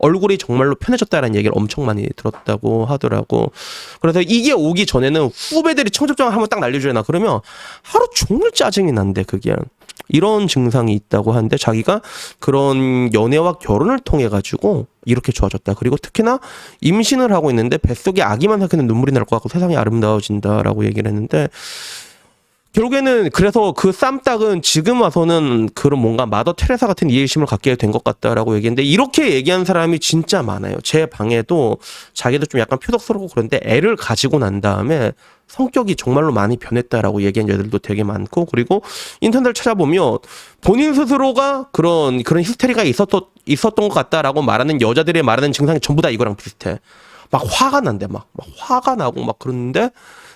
얼굴이 정말로 편해졌다라는 얘기를 엄청 많이 들었다고 하더라고. 그래서 이게 오기 전에는 후배들이 청첩장 한번 딱 날려주잖아. 그러면 하루 종일 짜증이 난대, 그게. 이런 증상이 있다고 하는데 자기가 그런 연애와 결혼을 통해 가지고 이렇게 좋아졌다. 그리고 특히나 임신을 하고 있는데 뱃속에 아기만 생각해도 눈물이 날 것 같고 세상이 아름다워진다라고 얘기를 했는데, 결국에는 그래서 그 쌈딱은 지금 와서는 그런 뭔가 마더 테레사 같은 이해심을 갖게 된 것 같다라고 얘기했는데, 이렇게 얘기한 사람이 진짜 많아요. 제 방에도 자기도 좀 약간 표독스럽고 그런데 애를 가지고 난 다음에 성격이 정말로 많이 변했다라고 얘기한 여자들도 되게 많고, 그리고 인터넷을 찾아보면 본인 스스로가 그런 히스테리가 있었던 것 같다라고 말하는 여자들의 말하는 증상이 전부 다 이거랑 비슷해. 막 화가 난대, 막 화가 나고 막 그러는데,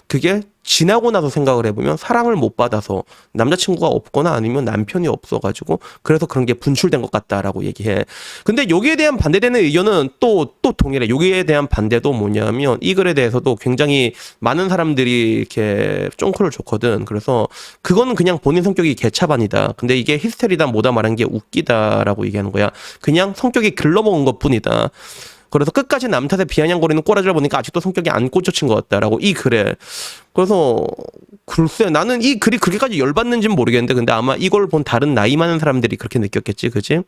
그게 지나고 나서 생각을 해보면 사랑을 못 받아서 남자친구가 없거나 아니면 남편이 없어가지고 그래서 그런 게 분출된 것 같다라고 얘기해. 근데 여기에 대한 반대되는 의견은 또 동일해. 여기에 대한 반대도 뭐냐면 이 글에 대해서도 굉장히 많은 사람들이 이렇게 쫑크를 줬거든. 그래서 그거는 그냥 본인 성격이 개차반이다. 근데 이게 히스테리다 뭐다 말한 게 웃기다라고 얘기하는 거야. 그냥 성격이 글러먹은 것 뿐이다. 그래서 끝까지 남 탓에 비아냥거리는 꼬라지를 보니까 아직도 성격이 안 꽂혀진 것 같다라고 이 글에. 그래서 글쎄 나는 이 글이 그렇게까지 열받는지는 모르겠는데, 근데 아마 이걸 본 다른 나이 많은 사람들이 그렇게 느꼈겠지, 그지?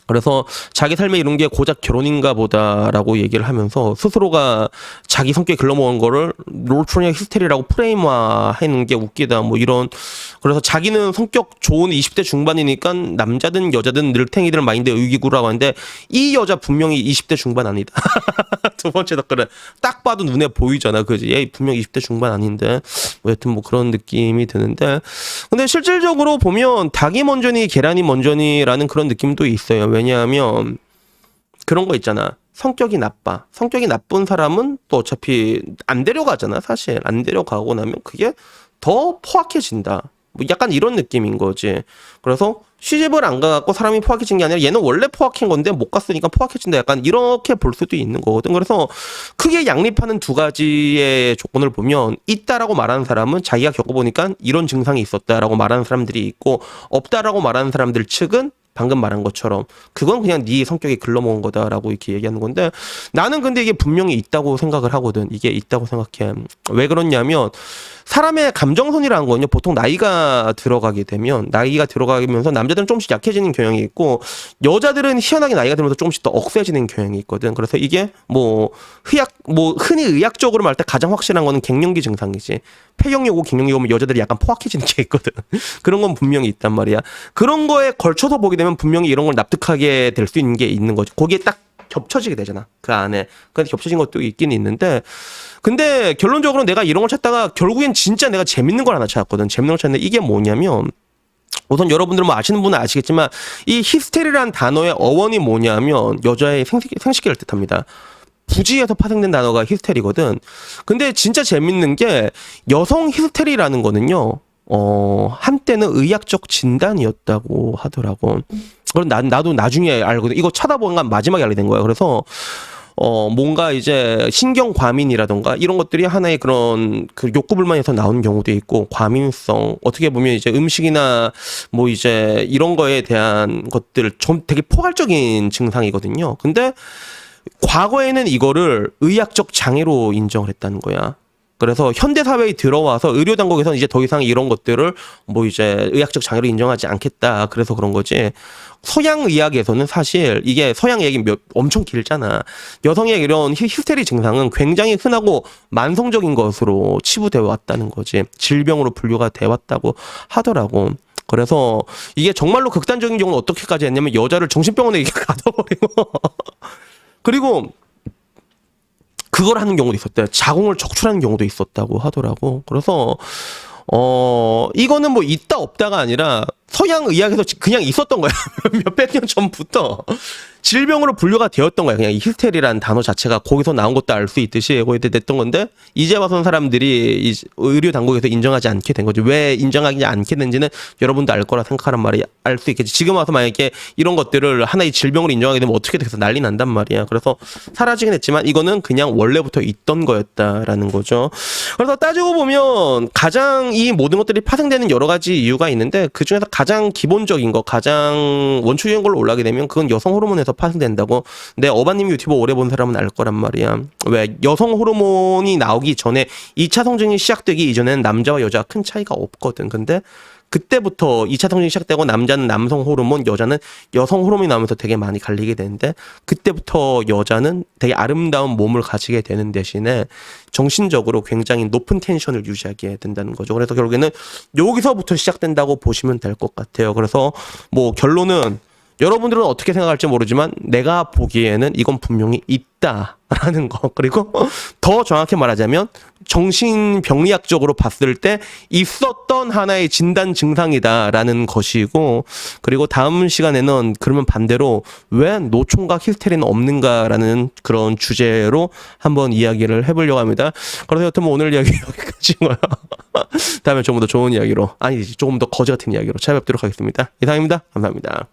그래서 자기 삶에 이런 게 고작 결혼인가 보다라고 얘기를 하면서 스스로가 자기 성격에 글러먹은 거를 롤프로니아 히스테리라고 프레임화하는 게 웃기다 뭐 이런. 그래서 자기는 성격 좋은 20대 중반이니까 남자든 여자든 늘탱이들 마인드 의기구라고 하는데 이 여자 분명히 20대 중반 아니다. 두 번째 댓글은 딱 봐도 눈에 보이잖아, 그지? 얘 분명 20대 중반 아닌데 뭐 여튼 뭐 그런 느낌이 드는데, 근데 실질적으로 보면 닭이 먼저니 계란이 먼저니라는 그런 느낌도 있어요. 왜냐하면 그런 거 있잖아. 성격이 나빠. 성격이 나쁜 사람은 또 어차피 안 데려가잖아. 사실 안 데려가고 나면 그게 더 포악해진다. 뭐 약간 이런 느낌인 거지. 그래서 시집을 안 가갖고 사람이 포악해진 게 아니라 얘는 원래 포악한 건데 못 갔으니까 포악해진다. 약간 이렇게 볼 수도 있는 거거든. 그래서 크게 양립하는 두 가지의 조건을 보면 있다라고 말하는 사람은 자기가 겪어보니까 이런 증상이 있었다라고 말하는 사람들이 있고, 없다라고 말하는 사람들 측은 방금 말한 것처럼 그건 그냥 네 성격이 글러먹은 거다라고 이렇게 얘기하는 건데, 나는 근데 이게 분명히 있다고 생각을 하거든. 이게 있다고 생각해. 왜 그러냐면 사람의 감정선이라는 거는요, 보통 나이가 들어가면서 남자들은 조금씩 약해지는 경향이 있고 여자들은 희한하게 나이가 들면서 조금씩 더 억세지는 경향이 있거든. 그래서 이게 흔히 의학적으로 말할 때 가장 확실한 거는 갱년기 증상이지. 폐경이 오고 갱년기 오면 여자들이 약간 포악해지는 게 있거든. 그런 건 분명히 있단 말이야. 그런 거에 걸쳐서 보게 되면 분명히 이런 걸 납득하게 될 수 있는 게 있는 거지. 거기에 딱 겹쳐지게 되잖아, 그 안에. 근데 겹쳐진 것도 있긴 있는데, 근데 결론적으로 내가 이런 걸 찾다가 결국엔 진짜 내가 재밌는 걸 하나 찾았거든. 재밌는 걸 찾는데 이게 뭐냐면, 우선 여러분들 뭐 아시는 분은 아시겠지만 이 히스테리라는 단어의 어원이 뭐냐면 여자의 생식기를 뜻합니다. 부지에서 파생된 단어가 히스테리거든. 근데 진짜 재밌는 게 여성 히스테리라는 거는요, 한때는 의학적 진단이었다고 하더라고. 그럼 나도 나중에 알거든. 이거 찾아보니까 마지막에 알게 된 거야. 그래서 뭔가 이제 신경과민이라던가 이런 것들이 하나의 그런 그 욕구불만에서 나오는 경우도 있고, 과민성, 어떻게 보면 이제 음식이나 뭐 이제 이런 거에 대한 것들 좀 되게 포괄적인 증상이거든요. 근데 과거에는 이거를 의학적 장애로 인정을 했다는 거야. 그래서 현대 사회에 들어와서 의료 당국에서는 이제 더 이상 이런 것들을 뭐 이제 의학적 장애로 인정하지 않겠다. 그래서 그런 거지. 서양 의학에서는 사실 이게 서양 얘기 엄청 길잖아. 여성의 이런 히스테리 증상은 굉장히 흔하고 만성적인 것으로 치부되어 왔다는 거지. 질병으로 분류가 돼 왔다고 하더라고. 그래서 이게 정말로 극단적인 경우는 어떻게까지 했냐면 여자를 정신병원에 이렇게 가둬버리고 그리고 그걸 하는 경우도 있었대. 자궁을 적출하는 경우도 있었다고 하더라고. 그래서 이거는 뭐 있다 없다가 아니라 서양 의학에서 그냥 있었던 거야. 몇백 년 전부터 질병으로 분류가 되었던 거야. 그냥 이 히스테리라는 단어 자체가 거기서 나온 것도 알 수 있듯이 거기에 됐던 건데, 이제 와서는 사람들이 의료 당국에서 인정하지 않게 된 거지. 왜 인정하지 않게 된지는 여러분도 알 거라 생각하란 말이 알 수 있겠지. 지금 와서 만약에 이런 것들을 하나의 질병으로 인정하게 되면 어떻게 돼서 난리 난단 말이야. 그래서 사라지긴 했지만 이거는 그냥 원래부터 있던 거였다라는 거죠. 그래서 따지고 보면 가장 이 모든 것들이 파생되는 여러 가지 이유가 있는데, 그 중에서 가장 기본적인 거, 가장 원초적인 걸로 올라가게 되면 그건 여성 호르몬에서 파생된다고. 내 어바님 유튜버 오래 본 사람은 알 거란 말이야. 왜 여성 호르몬이 나오기 전에 2차 성징이 시작되기 이전에는 남자와 여자가 큰 차이가 없거든. 근데 그때부터 2차 성징이 시작되고 남자는 남성 호르몬, 여자는 여성 호르몬이 나오면서 되게 많이 갈리게 되는데 그때부터 여자는 되게 아름다운 몸을 가지게 되는 대신에 정신적으로 굉장히 높은 텐션을 유지하게 된다는 거죠. 그래서 결국에는 여기서부터 시작된다고 보시면 될 것 같아요. 그래서 뭐 결론은 여러분들은 어떻게 생각할지 모르지만 내가 보기에는 이건 분명히 있다라는 거. 그리고 더 정확히 말하자면 정신병리학적으로 봤을 때 있었던 하나의 진단 증상이다라는 것이고, 그리고 다음 시간에는 그러면 반대로 왜 노총각 히스테리는 없는가라는 그런 주제로 한번 이야기를 해보려고 합니다. 그래서 여튼 뭐 오늘 이야기 여기까지고요. 다음에 조금 더 좋은 이야기로, 아니 조금 더 거지 같은 이야기로 찾아뵙도록 하겠습니다. 이상입니다. 감사합니다.